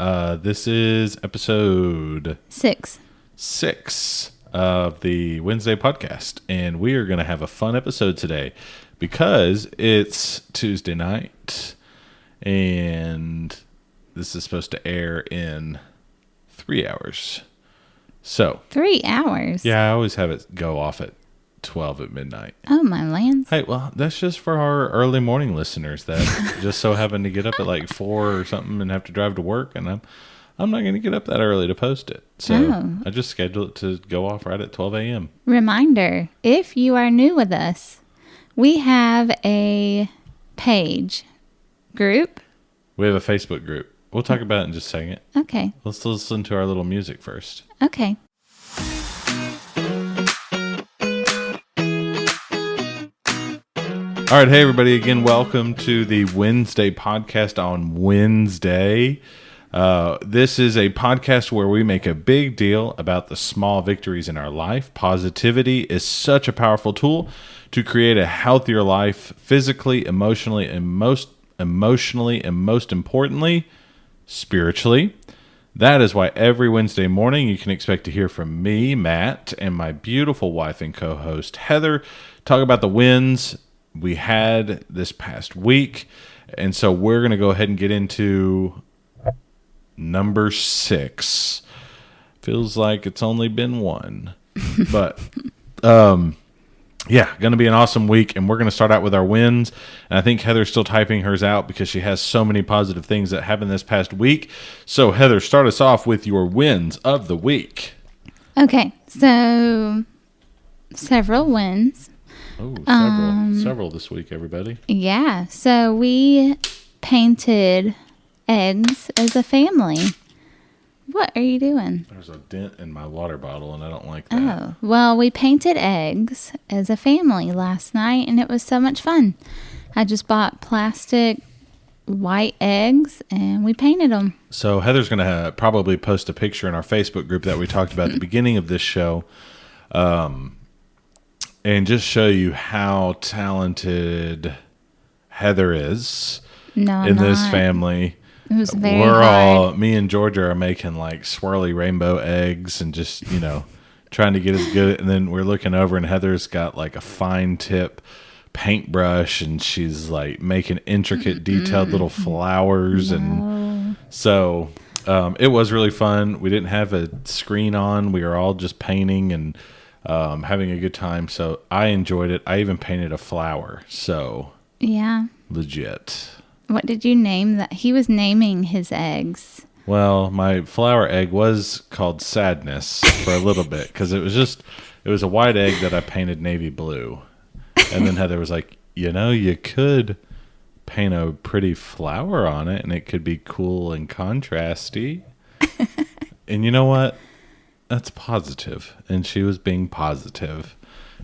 This is episode 6 of the Wednesday podcast, and we are going to have a fun episode today because it's Tuesday night, and this is supposed to air in 3 hours. So 3 hours? Yeah, I always have it go off at 12 at midnight. Oh, my lands. Hey, well, that's just for our early morning listeners that just so happen to get up at like 4 or something and have to drive to work, and I'm not going to get up that early to post it. So I just schedule it to go off right at 12 a.m. Reminder, if you are new with us, we have a page group. We have a Facebook group. We'll talk about it in just a second. Okay. Let's listen to our little music first. Okay. All right, hey everybody, again, welcome to the Wednesday podcast on Wednesday. This is a podcast where we make a big deal about the small victories in our life. Positivity is such a powerful tool to create a healthier life physically, emotionally, and most importantly, spiritually. That is why every Wednesday morning you can expect to hear from me, Matt, and my beautiful wife and co-host, Heather, talk about the wins we had this past week. And so we're going to go ahead and get into number 6. Feels like it's only been one. But, yeah, going to be an awesome week. And we're going to start out with our wins. And I think Heather's still typing hers out because she has so many positive things that happened this past week. So, Heather, start us off with your wins of the week. Okay, so several wins. Oh, several this week, everybody. Yeah, so we painted eggs as a family. What are you doing? There's a dent in my water bottle, and I don't like that. Oh, well, we painted eggs as a family last night, and it was so much fun. I just bought plastic white eggs, and we painted them. So Heather's going to probably post a picture in our Facebook group that we talked about at the beginning of this show. And just show you how talented Heather is in this family. It was very hard. Me and Georgia are making like swirly rainbow eggs and just, trying to get as good. And then we're looking over and Heather's got like a fine tip paintbrush and she's like making intricate, detailed little flowers. And so it was really fun. We didn't have a screen on. We were all just painting and having a good time. So I enjoyed it. I even painted a flower. So yeah, legit. What did you name that? He was naming his eggs. Well, my flower egg was called Sadness for a little bit because it was a white egg that I painted navy blue. And then Heather was like, you could paint a pretty flower on it and it could be cool and contrasty. And you know what? That's positive. And she was being positive.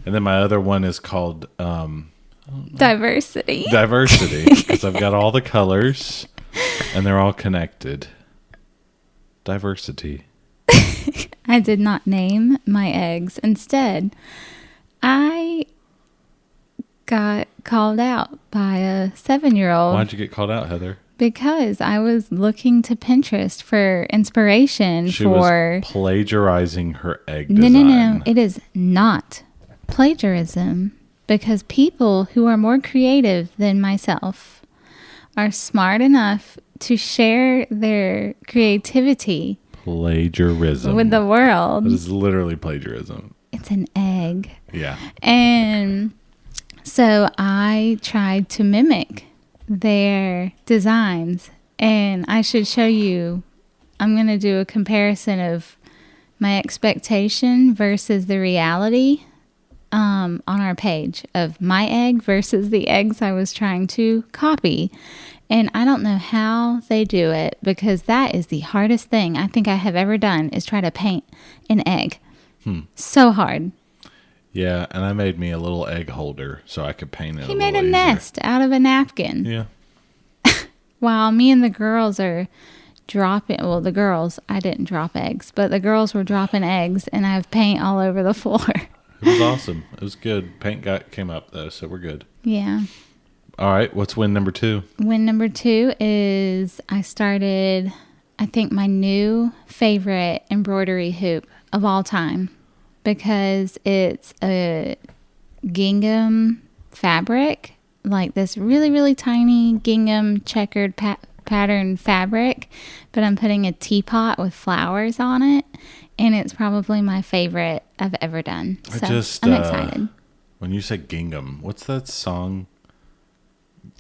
And then my other one is called Diversity. Because I've got all the colors and they're all connected. Diversity. I did not name my eggs. Instead, I got called out by a 7-year-old. Why'd you get called out, Heather? Because I was looking to Pinterest for inspiration She was plagiarizing her egg design. No. It is not plagiarism because people who are more creative than myself are smart enough to share their creativity. Plagiarism. With the world. It is literally plagiarism. It's an egg. Yeah. And so I tried to mimic their designs, and I should show you. I'm going to do a comparison of my expectation versus the reality on our page of my egg versus the eggs I was trying to copy. And I don't know how they do it because that is the hardest thing I think I have ever done is try to paint an egg. So hard. Yeah, and I made me a little egg holder so I could paint it. He made a nest out of a napkin. Yeah. While me and the girls are dropping, well, the girls, I didn't drop eggs, but the girls were dropping eggs, and I have paint all over the floor. It was awesome. It was good. Paint came up, though, so we're good. Yeah. All right, what's win number 2? Win number 2 is I started I think, my new favorite embroidery hoop of all time because it's a gingham fabric, like this really, really tiny gingham checkered pattern fabric, but I'm putting a teapot with flowers on it, and it's probably my favorite I've ever done. So I'm excited. When you say gingham, what's that song?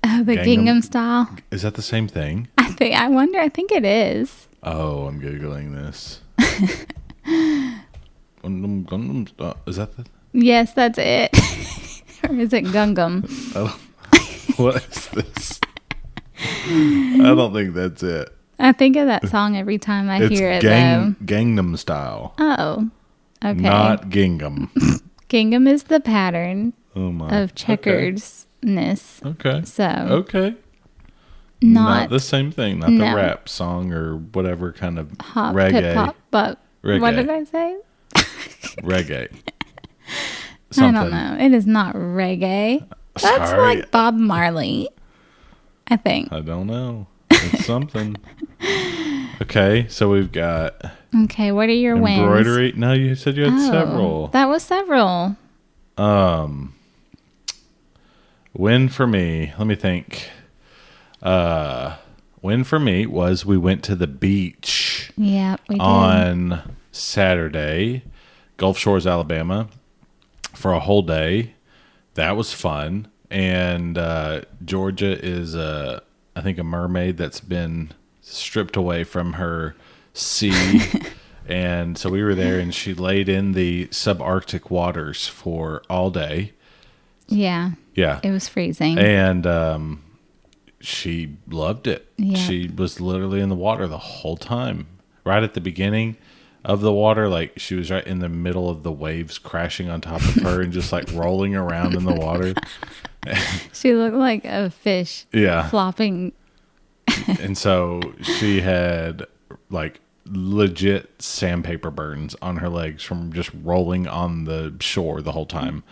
Oh, the gingham style. Is that the same thing? I think it is. Oh, I'm Googling this. Is that the... Yes, that's it. Or is it Gungam? What is this? I don't think that's it. I think of that song every time I hear it, though. Gangnam Style. Oh, okay. Not gingham. Gingham is the pattern Okay. of checkeredness. Okay. So. Okay. Not the same thing. Not the rap song or whatever kind of hop, reggae. Hip-hop, but reggae. What did I say? Reggae. Something. I don't know. It is not reggae. That's like Bob Marley, I think. I don't know. It's something. Okay, so we've got... Okay, what are your wins? Embroidery? No, you said you had several. That was several. Win for me. Let me think. Win for me was we went to the beach. Yeah, we did. On Saturday, Gulf Shores, Alabama, for a whole day. That was fun. And Georgia is, I think, a mermaid that's been stripped away from her sea. And so we were there, and she laid in the subarctic waters for all day. Yeah. Yeah. It was freezing. And she loved it. Yeah. She was literally in the water the whole time. Right at the beginning of the water, like she was right in the middle of the waves crashing on top of her and just like rolling around in the water. She looked like a fish. Yeah. Flopping. And so she had like legit sandpaper burns on her legs from just rolling on the shore the whole time.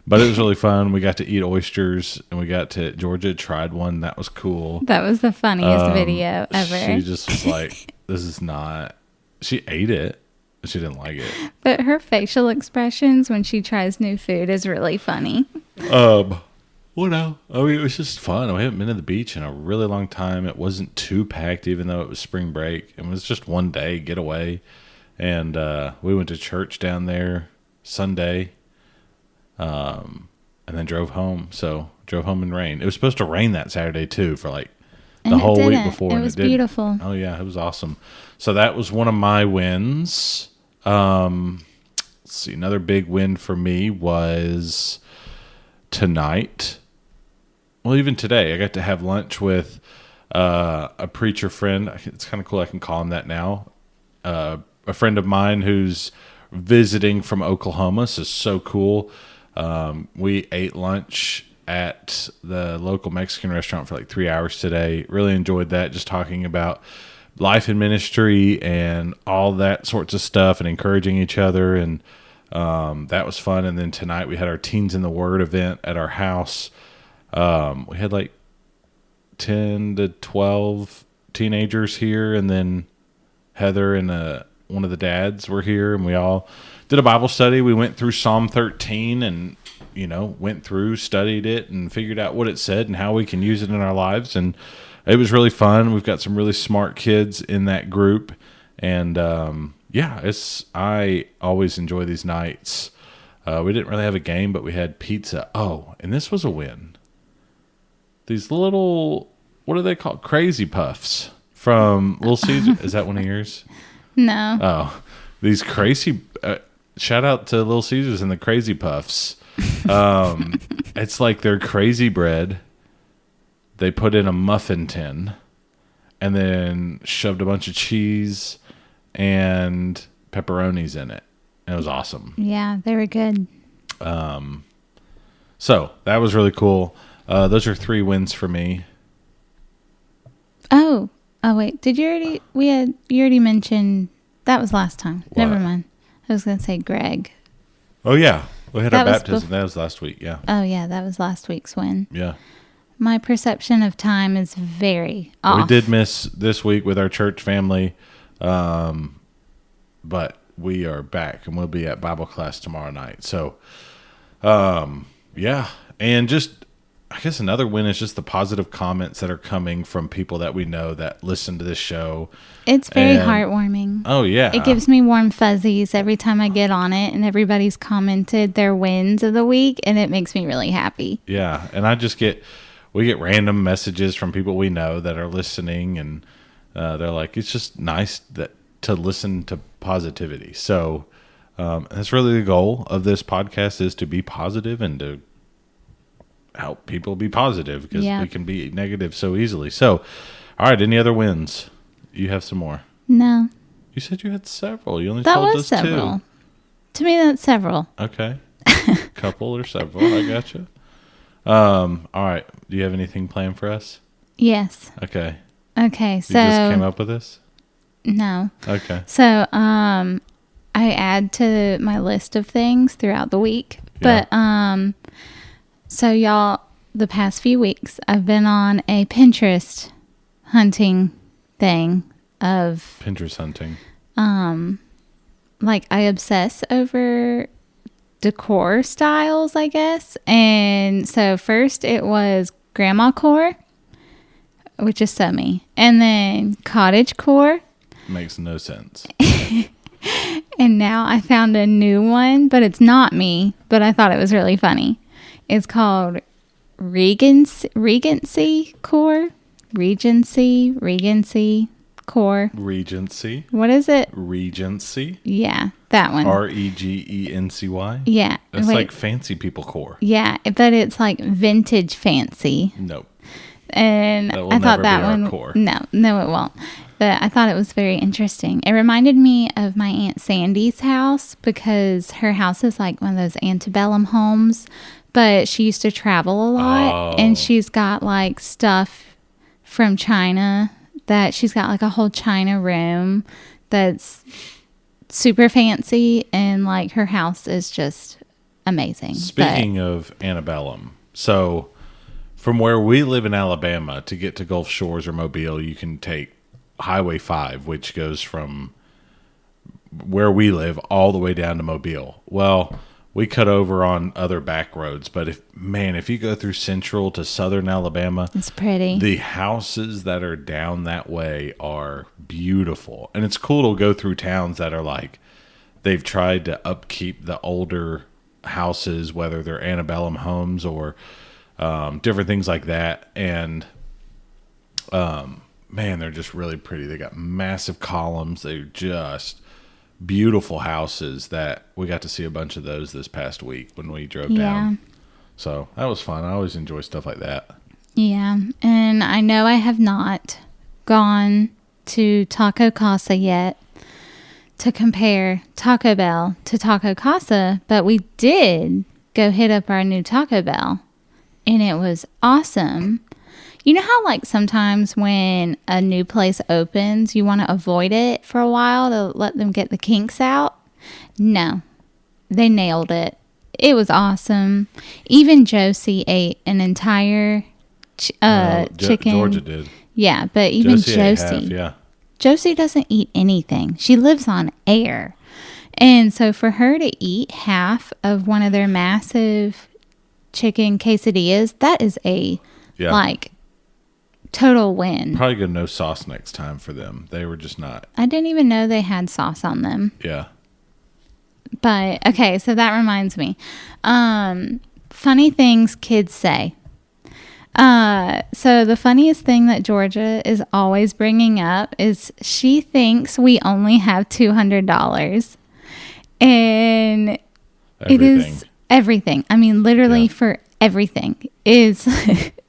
But it was really fun. We got to eat oysters, and Georgia tried one. That was cool. That was the funniest video ever. She just was like, this is not... She ate it, but she didn't like it. But her facial expressions when she tries new food is really funny. Well, no. I mean, it was just fun. We haven't been to the beach in a really long time. It wasn't too packed, even though it was spring break. It was just one day getaway. And we went to church down there Sunday. And then drove home. So drove home in rain. It was supposed to rain that Saturday too for like the whole week before. It was beautiful. Oh yeah, it was awesome. So that was one of my wins. Let's see. Another big win for me was tonight. Well, even today, I got to have lunch with a preacher friend. It's kind of cool. I can call him that now. A friend of mine who's visiting from Oklahoma. So it's so cool. We ate lunch at the local Mexican restaurant for like 3 hours today. Really enjoyed that. Just talking about life in ministry and all that sorts of stuff and encouraging each other. And that was fun. And then tonight we had our Teens in the Word event at our house. We had like 10 to 12 teenagers here. And then Heather and one of the dads were here, and we all did a Bible study. We went through Psalm 13 and, went through, studied it, and figured out what it said and how we can use it in our lives. And it was really fun. We've got some really smart kids in that group. And, I always enjoy these nights. We didn't really have a game, but we had pizza. Oh, and this was a win. These little, what are they called? Crazy Puffs from Little Caesar. Is that one of yours? No. Oh, these crazy, shout out to Little Caesars and the Crazy Puffs. It's like they're crazy bread. They put in a muffin tin and then shoved a bunch of cheese and pepperonis in it. It was awesome. Yeah, they were good. So that was really cool. Those are 3 wins for me. Oh wait, you already mentioned, that was last time. What? Never mind. I was going to say Greg. Oh yeah. We had our baptism. That was last week. Yeah. Oh yeah. That was last week's win. Yeah. My perception of time is very off. We did miss this week with our church family, but we are back and we'll be at Bible class tomorrow night. So, yeah. And just, I guess another win is just the positive comments that are coming from people that we know that listen to this show. It's very heartwarming. Oh, yeah. It gives me warm fuzzies every time I get on it and everybody's commented their wins of the week, and it makes me really happy. Yeah. And we get random messages from people we know that are listening, and they're like, it's just nice to listen to positivity. So that's really the goal of this podcast, is to be positive and to help people be positive, because we can be negative so easily. So, all right, any other wins? You have some more? No. You said you had several. You only that told was us several. 2. To me, that's several. Okay. Couple or several. I gotcha. All right. Do you have anything planned for us? Yes. Okay. Okay. So You just came up with this? No. Okay. So I add to my list of things throughout the week. Yeah. But so y'all, the past few weeks I've been on a Pinterest hunting thing of Pinterest hunting. like I obsess over decor styles, I guess. And so first it was grandma core, which is so me, and then cottage core. Makes no sense. And now I found a new one, but it's not me, but I thought it was really funny. It's called Regency core. Regency core. Regency. What is it? Regency. Yeah, that one. Regency. Yeah. That's wait. like fancy people core. Yeah, but it's like vintage fancy. Nope. And That will I thought never that be our one. core. No, it won't. But I thought it was very interesting. It reminded me of my Aunt Sandy's house, because her house is like one of those antebellum homes, but she used to travel a lot, and she's got like stuff from China that she's got like a whole China room that's super fancy, and like her house is just amazing. Speaking of antebellum, so from where we live in Alabama to get to Gulf Shores or Mobile, you can take Highway 5, which goes from where we live all the way down to Mobile. Well, we cut over on other back roads, but if you go through central to southern Alabama, it's pretty. The houses that are down that way are beautiful. And it's cool to go through towns that are like, they've tried to upkeep the older houses, whether they're antebellum homes or different things like that. And man, they're just really pretty. They got massive columns. They're just beautiful houses that we got to see a bunch of those this past week when we drove down. So that was fun. I always enjoy stuff like that. Yeah. And I know I have not gone to Taco Casa yet to compare Taco Bell to Taco Casa, but we did go hit up our new Taco Bell, and it was awesome. You know how like sometimes when a new place opens, you want to avoid it for a while to let them get the kinks out? No, they nailed it. It was awesome. Even Josie ate an entire chicken. Georgia did. Yeah, but even Josie. Yeah. Josie doesn't eat anything. She lives on air. And so for her to eat half of one of their massive chicken quesadillas, that is a like total win. Probably go no sauce next time for them. They were just not. I didn't even know they had sauce on them. Yeah. But okay, so that reminds me. Funny things kids say. So the funniest thing that Georgia is always bringing up is she thinks we only have $200. And it is everything. I mean, literally for everything is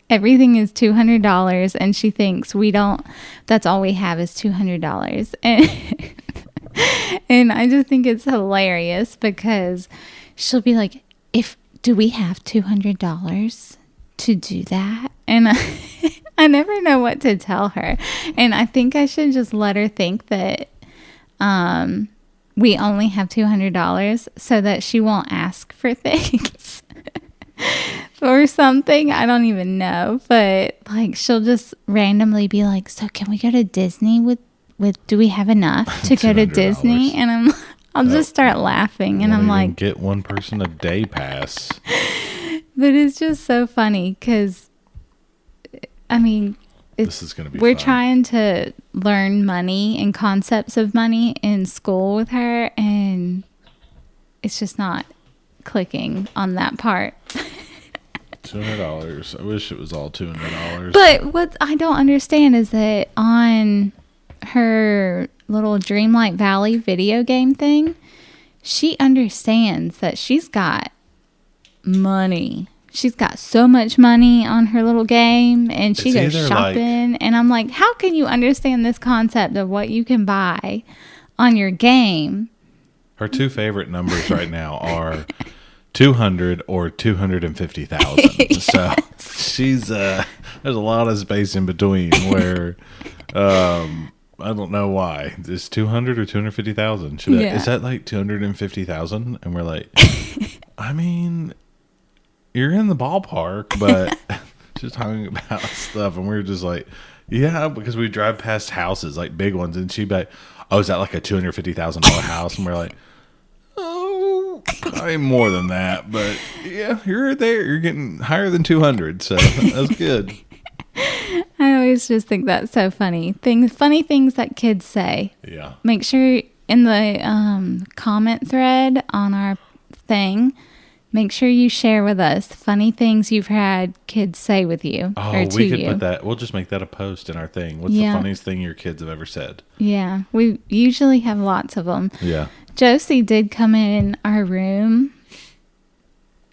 everything is $200, and she thinks we don't. That's all we have is $200, and I just think it's hilarious because she'll be like, do we have $200 to do that? And I never know what to tell her, and I think I should just let her think that we only have $200 so that she won't ask for things. or something. I don't even know. But like she'll just randomly be like, so can we go to Disney with do we have enough to go to $200. Disney? And I'll just start laughing and Won't I'm even like, get one person a day pass. but it's just so funny because I mean, This is going to be we're fun. trying to learn money and concepts of money in school with her, and it's just not clicking on that part. $200. I wish it was all $200. But what I don't understand is that on her little Dreamlight Valley video game thing, she understands that she's got money. She's got so much money on her little game, and she It's goes either shopping. And I'm like, how can you understand this concept of what you can buy on your game? Her two favorite numbers right now are 200 or 250,000. So she's there's a lot of space in between where I don't know why. Is 200 or 250,000? Yeah. Is that like 250,000? And we're like, I mean, you're in the ballpark, but just talking about stuff, and we were just like, yeah, because we drive past houses, like big ones, and she'd be like, oh, is that like a $250,000 house? And we're like, oh, probably more than that, but yeah, you're there. You're getting higher than 200, so that's good. I always just think that's so funny. Funny things that kids say. Yeah. Make sure in the comment thread on our thing, make sure you share with us funny things you've had kids say with you or Oh, to we could you. put that. We'll just make that a post in our thing. What's Yeah. the funniest thing your kids have ever said? Yeah, we usually have lots of them. Yeah. Josie did come in our room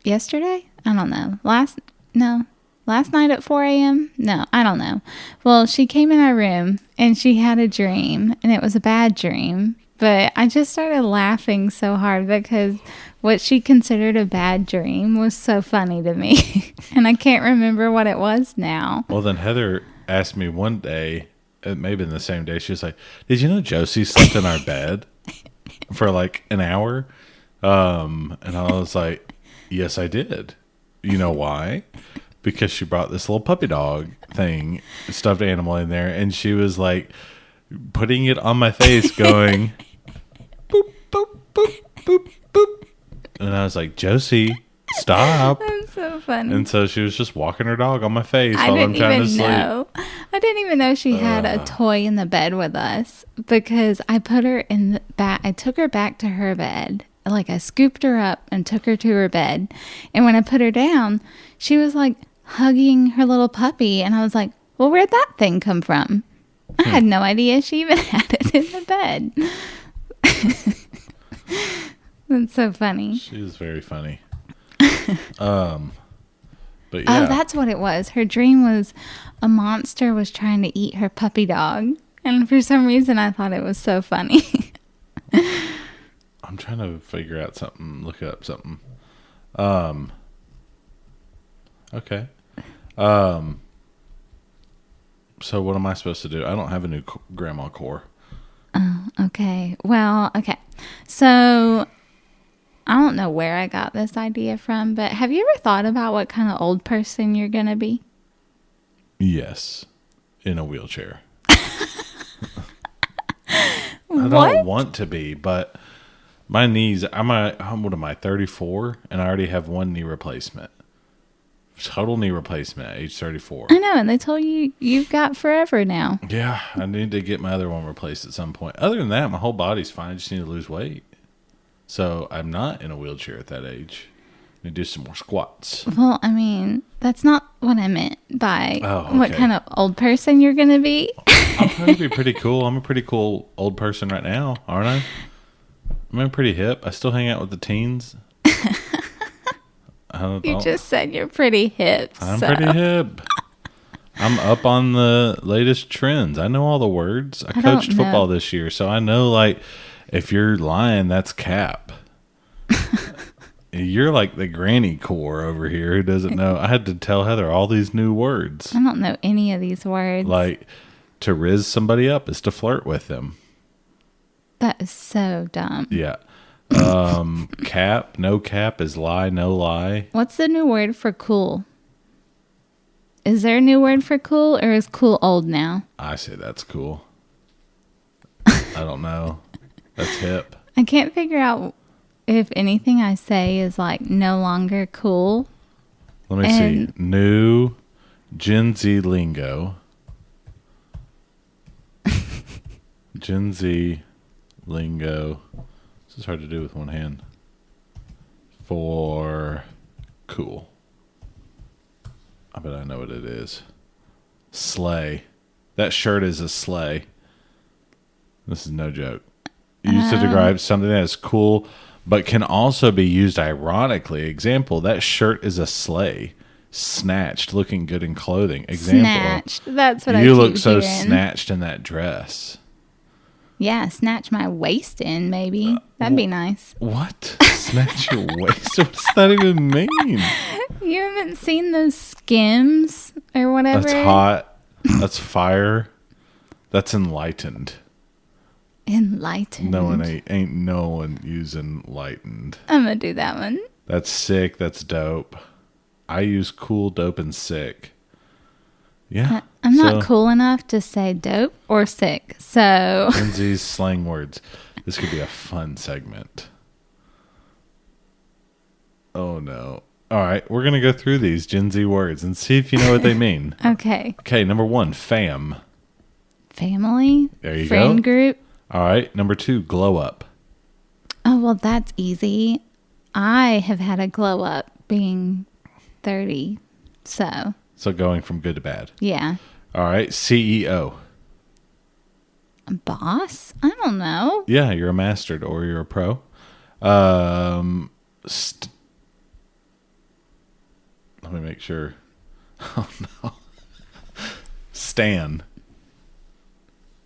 yesterday. I don't know. Last night at 4 a.m. No, I don't know. Well, she came in our room and she had a dream, and it was a bad dream. But I just started laughing so hard because what she considered a bad dream was so funny to me. And I can't remember what it was now. Well, then Heather asked me one day, it may have been the same day, she was like, did you know Josie slept in our bed for like an hour? And I was like, yes, I did. You know why? Because she brought this little puppy dog thing, stuffed animal in there, and she was like putting it on my face going, boop, boop, boop, boop, boop. And I was like, Josie, stop. That's so funny. And so she was just walking her dog on my face I while I'm didn't trying to even sleep. know. I didn't even know she had a toy in the bed with us because I put her in the back. I took her back to her bed. Like I scooped her up and took her to her bed. And when I put her down, she was like hugging her little puppy. And I was like, well, where'd that thing come from? I had no idea she even had it in the bed. That's so funny. She was very funny. But yeah. Oh, that's what it was. Her dream was a monster was trying to eat her puppy dog. And for some reason, I thought it was so funny. I'm trying to figure out something, look up something. Okay. So what am I supposed to do? I don't have a new grandma core. Okay. Well, okay. So I don't know where I got this idea from, but have you ever thought about what kind of old person you're going to be? Yes. In a wheelchair. What? I don't want to be, but my knees, what am I, 34? And I already have one knee replacement. Total knee replacement at age 34. I know. And they told you you've got forever now. Yeah, I need to get my other one replaced at some point. Other than that, my whole body's fine. I just need to lose weight. So I'm not in a wheelchair at that age. I need to do some more squats. Well, I mean, that's not what I meant by what okay. kind of old person you're going to be. I'll probably be pretty cool. I'm a pretty cool old person right now, aren't I? I'm pretty hip. I still hang out with the teens. You just said you're pretty hip. I'm so. pretty hip. I'm up on the latest trends. I know all the words. I don't coached know. football this year, so I know, like, if you're lying, that's cap. You're like the granny core over here who doesn't know. I had to tell Heather all these new words. I don't know any of these words. Like, to riz somebody up is to flirt with them. That is so dumb. Yeah. Cap, no cap is lie, no lie. What's the new word for cool? Is there a new word for cool, or is cool old now? I say that's cool. I don't know. That's hip. I can't figure out if anything I say is like no longer cool. Let me see. New Gen Z lingo. Gen Z lingo. This is hard to do with one hand. For cool. I bet I know what it is. Slay. That shirt is a slay. This is no joke. Used to describe something that is cool, but can also be used ironically. Example, that shirt is a slay. Snatched, looking good in clothing. Example, Snatched. That's what I keep you look so hearing. snatched in that dress. Yeah, snatch my waist in, maybe. That'd be nice. What? Snatch your waist? What does that even mean? You haven't seen those Skims or whatever? That's hot. That's fire. That's enlightened. Enlightened. No one ain't no one using enlightened. I'm going to do that one. That's sick. That's dope. I use cool, dope, and sick. Yeah. I'm not cool enough to say dope or sick. So Gen Z's slang words. This could be a fun segment. Oh no. All right, we're going to go through these Gen Z words and see if you know what they mean. okay. Okay, number 1, fam. Family. There you friend go. group. All right, number 2, glow up. Oh, well, that's easy. I have had a glow up being 30. So, going from good to bad. yeah. All right, CEO. Boss? I don't know. Yeah, you're a mastered or you're a pro. Let me make sure. Oh no. Stan.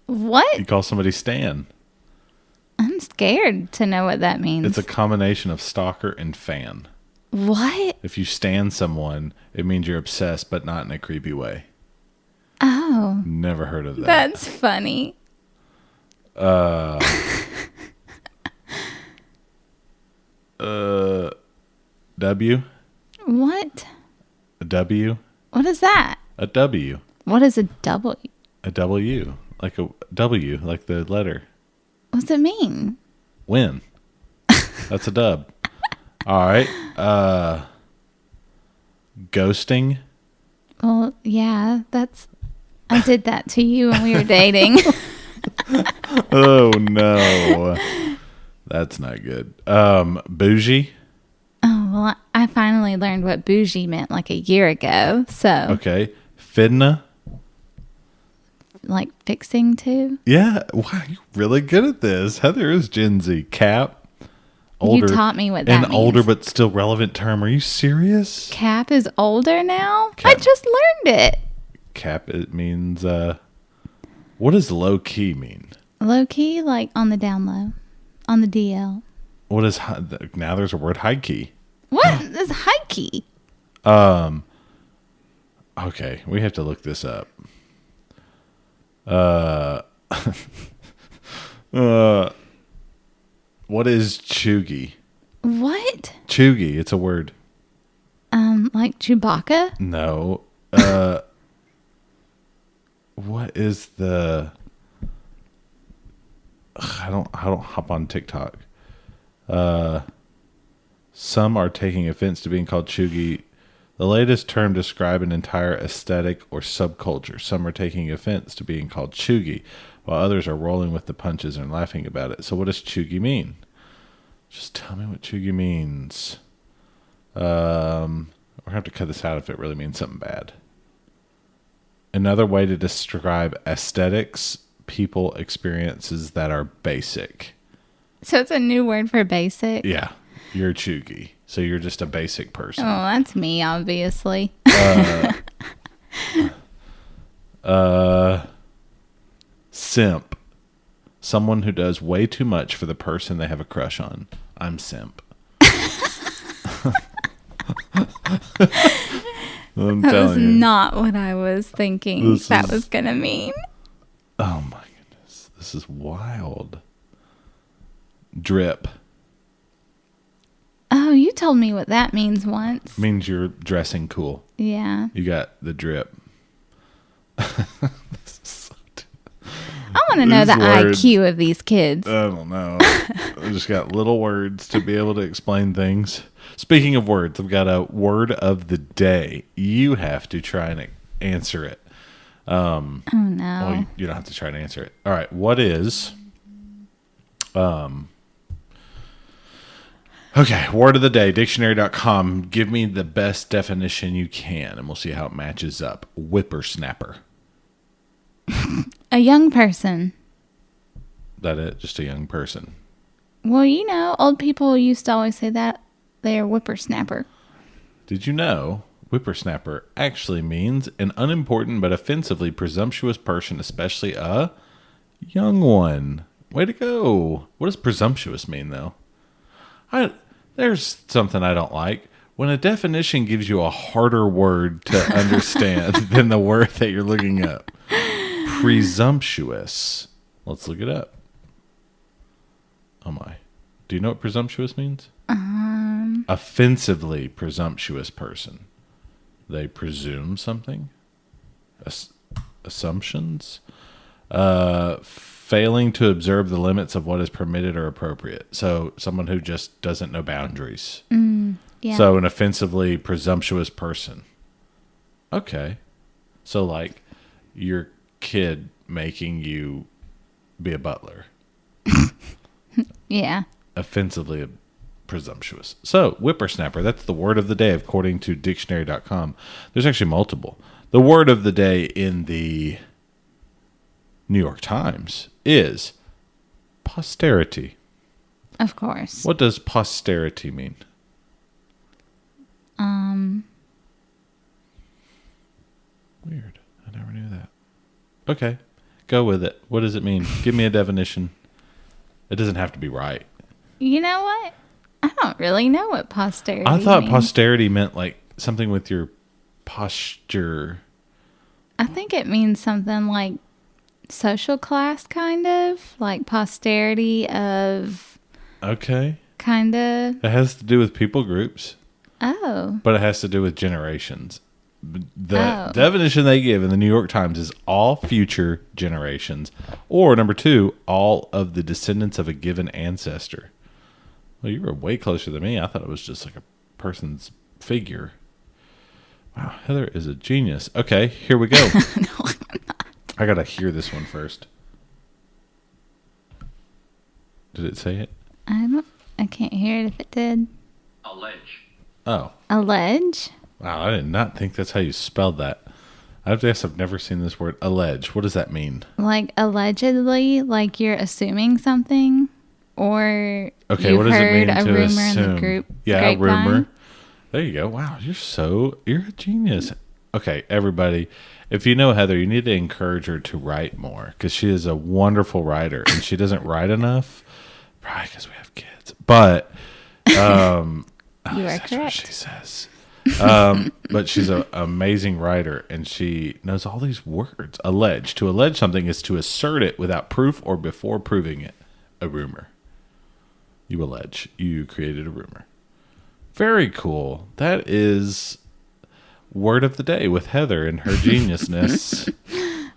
What? You call somebody Stan. I'm scared to know what that means. It's a combination of stalker and fan. What? If you stan someone, it means you're obsessed, but not in a creepy way. Oh, Never heard of that. that's funny. W? What? A W? What is that? A W. What is a W? A W. Like a W, like the letter. What's it mean? Win. That's a dub. All right. Ghosting. Well, yeah, I did that to you when we were dating. Oh no. That's not good. Bougie. Oh, well, I finally learned what bougie meant like a year ago. So, Okay. Fidna. like fixing too. Yeah. Wow, you're really good at this. Heather is Gen Z. Cap. You taught me what that An means. older but still relevant term. Are you serious? Cap is older now? Cap. I just learned it. Cap, it means, what does low key mean? Low key, like on the down low. On the DL. What is, now there's a word high key. What is high key? Okay, we have to look this up. What is chuggy? What? Chuggy, it's a word. Like Chewbacca? No. What is the? I don't hop on TikTok. Some are taking offense to being called chuggy. The latest term describe an entire aesthetic or subculture. Some are taking offense to being called chuggy, while others are rolling with the punches and laughing about it. So what does chuggy mean? Just tell me what chuggy means. We're going to have to cut this out if it really means something bad. Another way to describe aesthetics, people experiences that are basic. So it's a new word for basic? Yeah, you're chuggy. So you're just a basic person. Oh, that's me, obviously. Simp. Someone who does way too much for the person they have a crush on. I'm simp. I'm That was telling you. not what I was thinking This that is- was going to mean. Oh my goodness. This is wild. Drip. told me what that means once. Means you're dressing cool. Yeah. You got the drip. I want to know the words. IQ of these kids. I don't know. I just got little words to be able to explain things. Speaking of words, I've got a word of the day. You have to try and answer it. Oh no. Well, you don't have to try and answer it. All right. What is... Okay, word of the day, dictionary.com. Give me the best definition you can, and we'll see how it matches up. Whippersnapper. A young person. That it? Just a young person. Well, you know, old people used to always say that they're whippersnapper. Did you know whippersnapper actually means an unimportant but offensively presumptuous person, especially a young one? Way to go. What does presumptuous mean, though? There's something I don't like. When a definition gives you a harder word to understand than the word that you're looking up. Presumptuous. Let's look it up. Oh my. Do you know what presumptuous means? Offensively presumptuous person. They presume something. Assumptions. Failing to observe the limits of what is permitted or appropriate. So someone who just doesn't know boundaries. Yeah. So an offensively presumptuous person. Okay. So like your kid making you be a butler. Yeah. Offensively presumptuous. So whippersnapper, that's the word of the day according to dictionary.com. There's actually multiple. The word of the day in the New York Times is posterity. Of course. What does posterity mean? Weird. I never knew that. Okay. Go with it. What does it mean? Give me a definition. It doesn't have to be right. You know what? I don't really know what posterity I thought means. posterity meant like something with your posture. I think it means something like social class, kind of. Like posterity of Okay. kind of. It has to do with people groups, Oh. but it has to do with generations. The Oh. definition they give in the New York Times is all future generations, or number 2, all of the descendants of a given ancestor. Well, you were way closer than me. I thought it was just like a person's figure. Wow, Heather is a genius. Okay, here we go. No, I gotta hear this one first. Did it say it? I can't hear it if it did. Allege. Oh, Allege? wow, I did not think that's how you spelled that. I guess I've never seen this word, allege. What does that mean? Like allegedly, like you're assuming something, or Okay, you what does it heard mean a to rumor assume? in the group. Yeah, grapevine. rumor. There you go. Wow, you're a genius. Okay, everybody, if you know Heather, you need to encourage her to write more because she is a wonderful writer and she doesn't write enough. Probably because we have kids, but You are that's what correct. she says. But she's an amazing writer and she knows all these words. Allege. To allege something is to assert it without proof or before proving it. A rumor. You allege. You created a rumor. Very cool. That is word of the day with Heather and her geniusness.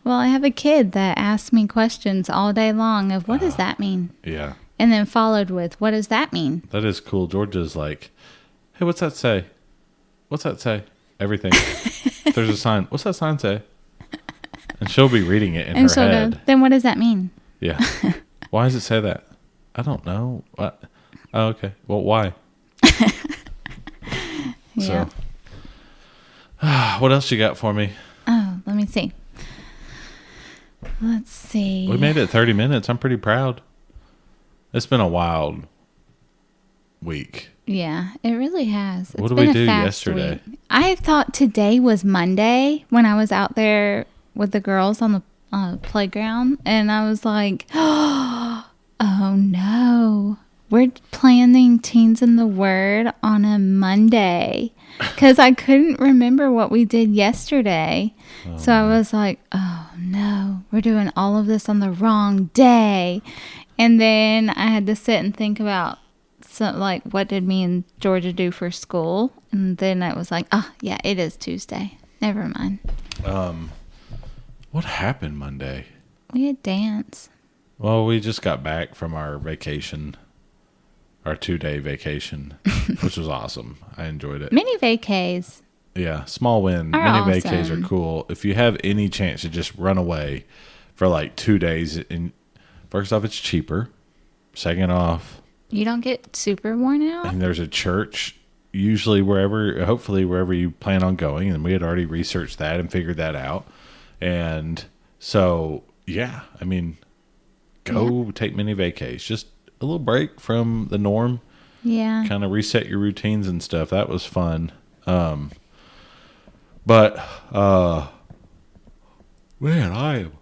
Well, I have a kid that asks me questions all day long of what does that mean? Yeah, And then followed with, what does that mean? that is cool. Georgia's like, hey, what's that say? What's that say? Everything. If there's a sign. What's that sign say? And she'll be reading it in And her she'll head. go, then what does that mean? Yeah. Why does it say that? I don't know. What? Oh, okay. Well, why? Yeah. So, what else you got for me? Oh, let me see. Let's see. We made it 30 minutes. I'm pretty proud. It's been a wild week. Yeah, it really has. What It's did we been a do fast yesterday? week. I thought today was Monday when I was out there with the girls on the playground, and I was like, oh no. We're planning Teens in the Word on a Monday because I couldn't remember what we did yesterday. So I was like, oh no, we're doing all of this on the wrong day. And then I had to sit and think about so like, what did me and Georgia do for school? And then I was like, oh, yeah, it is Tuesday. Never mind. What happened Monday? We had dance. Well, we just got back from our vacation, our 2-day vacation, which was awesome. I enjoyed it. Mini vacays. Yeah, small win. Are Mini vacays awesome. are cool. If you have any chance to just run away for like 2 days, and first off, it's cheaper. Second off, You don't get super worn out? and there's a church usually hopefully wherever you plan on going, and we had already researched that and figured that out. And so, yeah, I mean, go take mini vacays. Just a little break from the norm. Yeah. Kind of reset your routines and stuff. That was fun. But man,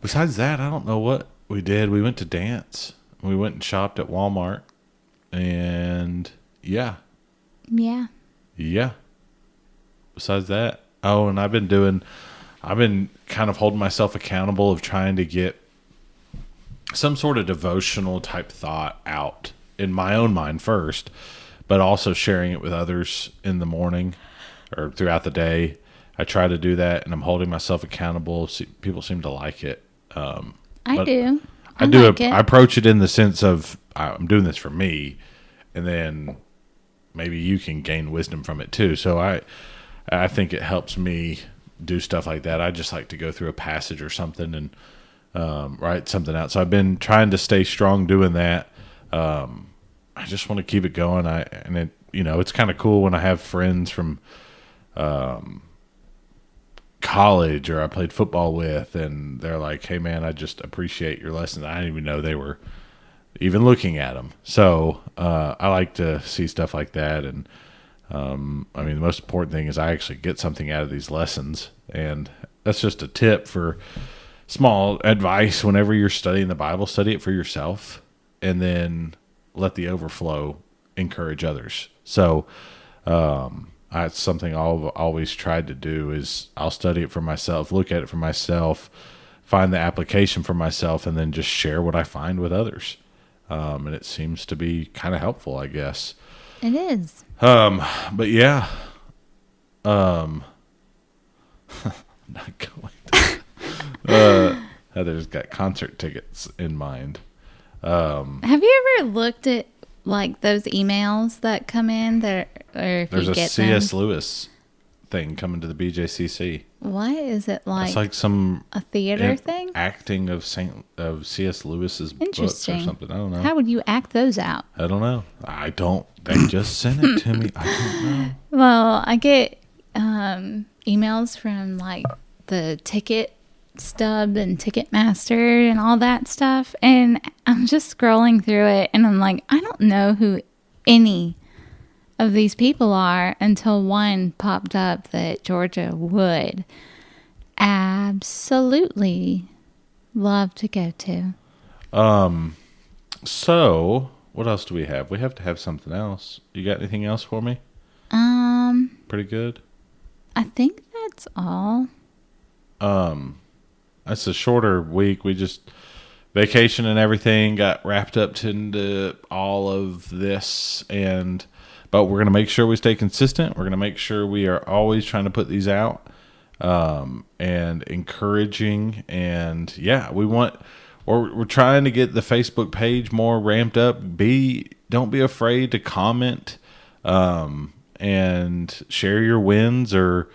besides that, I don't know what we did. We went to dance. We went and shopped at Walmart, and yeah. Besides that, and I've been kind of holding myself accountable of trying to get some sort of devotional type thought out in my own mind first, but also sharing it with others in the morning or throughout the day. I try to do that, and I'm holding myself accountable. People seem to like it. I but do. I do. like it. I approach it in the sense of I'm doing this for me, and then maybe you can gain wisdom from it too. So I think it helps me do stuff like that. I just like to go through a passage or something and write something out. So I've been trying to stay strong doing that. I just want to keep it going. It's kind of cool when I have friends from college or I played football with, and they're like, "Hey, man, I just appreciate your lessons." I didn't even know they were even looking at them. So I like to see stuff like that. And the most important thing is I actually get something out of these lessons, and that's just a tip for small advice. Whenever you're studying the Bible, study it for yourself, and then let the overflow encourage others. So that's something I've always tried to do is I'll study it for myself, look at it for myself, find the application for myself, and then just share what I find with others. And it seems to be kind of helpful, I guess. It is. But yeah, not going to. Heather's got concert tickets in mind. Have you ever looked at like those emails that come in there, or if There's you a get C.S. them? Lewis thing coming to the BJCC. What is it like? It's like some a theater thing? acting of C.S. Lewis's books or Interesting. something. I don't know. How would you act those out? I don't know. They just sent it to me. I don't know. Well, I get emails from like the ticket stub and Ticketmaster and all that stuff, and I'm just scrolling through it, and I'm like, I don't know who any of these people are until one popped up that Georgia would absolutely love to go to. So, what else do we have? We have to have something else. You got anything else for me? Pretty good. I think that's all. It's a shorter week. We just vacation and everything got wrapped up into all of this, but we're gonna make sure we stay consistent. We're gonna make sure we are always trying to put these out, and encouraging. And yeah, we're trying to get the Facebook page more ramped up. Don't be afraid to comment, and share your wins. Or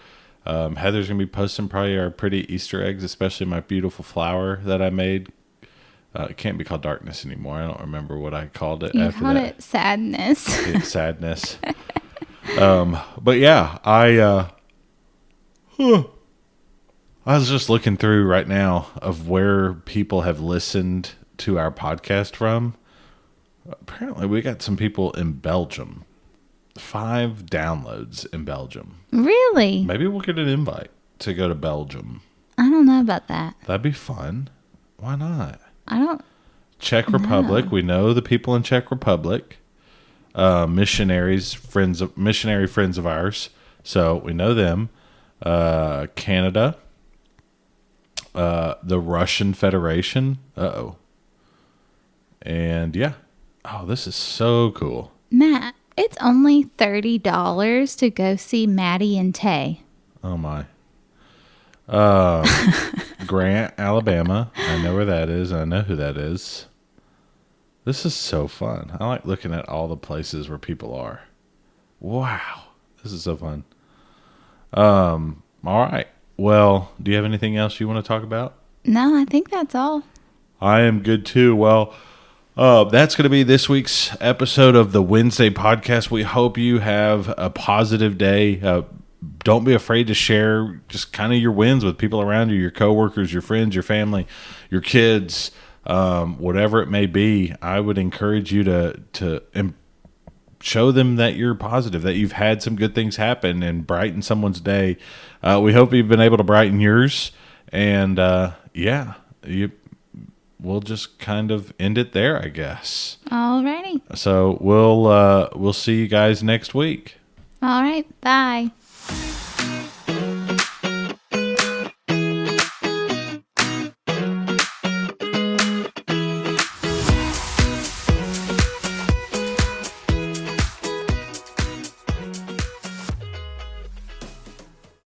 Heather's gonna be posting probably our pretty Easter eggs, especially my beautiful flower that I made. It can't be called darkness anymore. I don't remember what I called it You after called that. it sadness. It's sadness. But yeah, I was just looking through right now of where people have listened to our podcast from. Apparently, we got some people in Belgium. 5 downloads in Belgium. Really? Maybe we'll get an invite to go to Belgium. I don't know about that. That'd be fun. Why not? I don't. Czech Republic. We know the people in Czech Republic. Missionary friends of ours. So we know them. Canada. The Russian Federation. And yeah, Oh, this is so cool. Matt, it's only $30 to go see Maddie and Tay. Oh my. Grant, Alabama. I know where that is. I know who that is. This is so fun. I like looking at all the places where people are. Wow. This is so fun. All right. Well, do you have anything else you want to talk about? No, I think that's all. I am good too. Well, that's going to be this week's episode of the Wednesday podcast. We hope you have a positive day. Don't be afraid to share just kind of your wins with people around you, your coworkers, your friends, your family, your kids, whatever it may be. I would encourage you to show them that you're positive, that you've had some good things happen, and brighten someone's day. We hope you've been able to brighten yours. And we'll just kind of end it there, I guess. Alrighty. So we'll see you guys next week. All right. Bye.